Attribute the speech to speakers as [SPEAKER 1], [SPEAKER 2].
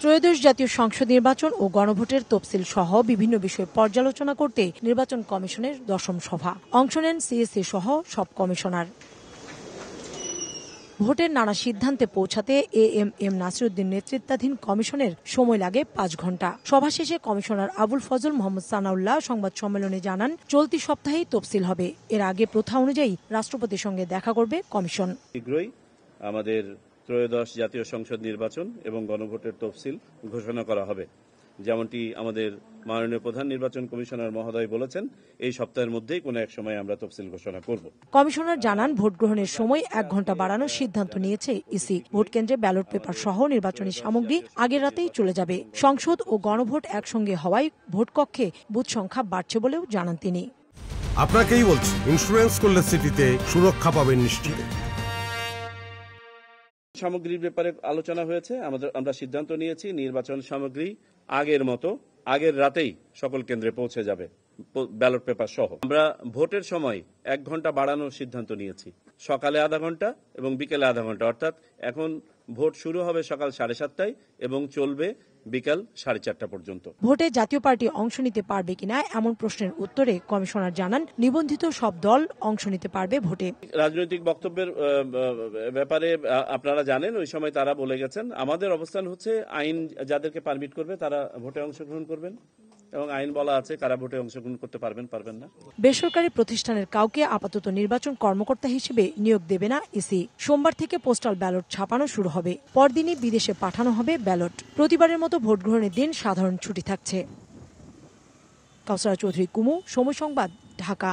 [SPEAKER 1] ত্রয়োদশ জাতীয় সংসদ নির্বাচন ও গণভোটের তফসিল সহ বিভিন্ন বিষয় পর্যালোচনা করতে নির্বাচন কমিশনের 10ম সভা। অংশ নেন সিএসি সহ সব কমিশনার। ভোটের নানা সিদ্ধান্তে পৌঁছাতে এএমএম নাসিরউদ্দিন নেতৃত্বাধীন কমিশনের সময় লাগে 5 ঘণ্টা। সভা শেষে কমিশনার আবুল ফজল মোহাম্মদ সানাউল্লাহ সংবাদ সম্মেলনে জানান, চলতি সপ্তাহেই তফসিল হবে। এর আগে প্রথা অনুযায়ী রাষ্ট্রপতির সঙ্গে দেখা করবে কমিশন।
[SPEAKER 2] শীঘ্রই আমাদের ত্রয়োদশ জাতীয় সংসদ নির্বাচন এবং গণভোটের তফসিল ঘোষণা করা হবে। যেমনটি আমাদের মাননীয় প্রধান নির্বাচন কমিশনার মহোদয় বলেছেন, এই সপ্তাহের মধ্যেই কোনো এক সময় আমরা তফসিল ঘোষণা করব।
[SPEAKER 1] কমিশনার জানান, ভোট গ্রহণের সময় 1 ঘণ্টা বাড়ানোর সিদ্ধান্ত নিয়েছে ইসি। ভোট কেন্দ্রে ব্যালট পেপার সহ নির্বাচনী সামগ্রী আগের রাতেই চলে যাবে। সংসদ ও গণভোট একসঙ্গে হওয়ায় ভোট কক্ষে বুথ সংখ্যা বাড়ছে বলেও জানান তিনি।
[SPEAKER 3] আপনাকেই বলছি, ইন্স্যুরেন্স করলে সিটিতে সুরক্ষা পাবেন নিশ্চিত।
[SPEAKER 2] সামগ্রীর ব্যাপারে আলোচনা হয়েছে। আমরা সিদ্ধান্ত নিয়েছি নির্বাচন সামগ্রী আগের মতো আগের রাতেই সকল কেন্দ্রে পৌঁছে যাবে, ব্যালট পেপার সহ। আমরা ভোটের সময় 1 ঘণ্টা বাড়ানোর সিদ্ধান্ত নিয়েছি, সকালে আধা ঘণ্টা এবং বিকেলে আধা ঘণ্টা। অর্থাৎ এখন ভোট শুরু হবে সকাল 7:30টায় এবং চলবে বিকাল 4:30 পর্যন্ত।
[SPEAKER 1] ভোটে জাতীয় পার্টি অংশ নিতে পারবে কিনা এমন প্রশ্নের উত্তরে কমিশনার জানান, নিবন্ধিত সব দল অংশ নিতে পারবে ভোটে।
[SPEAKER 2] রাজনৈতিক বক্তব্যের ব্যাপারে আপনারা জানেন, ওই সময় তারা বলে গেছেন। আমাদের অবস্থান হচ্ছে, আইন যাদেরকে পারমিট করবে তারা ভোটে অংশগ্রহণ করবেন এবং আইন বলা আছে কারা ভোটে অংশগ্রহণ করতে পারবেন না।
[SPEAKER 1] বেসরকারি প্রতিষ্ঠানের কাউকে আপাতত নির্বাচন কর্মকর্তা হিসেবে নিয়োগ দেবে না ইসি। সোমবার থেকে পোস্টাল ব্যালট ছাপানো শুরু হবে। পরদিনই বিদেশে পাঠানো হবে ব্যালট। প্রতিবারের মতো ভোট গ্রহণের দিন সাধারণ ছুটি থাকছে। কাউসারা চৌধুরী কুমু, সময় সংবাদ, ঢাকা।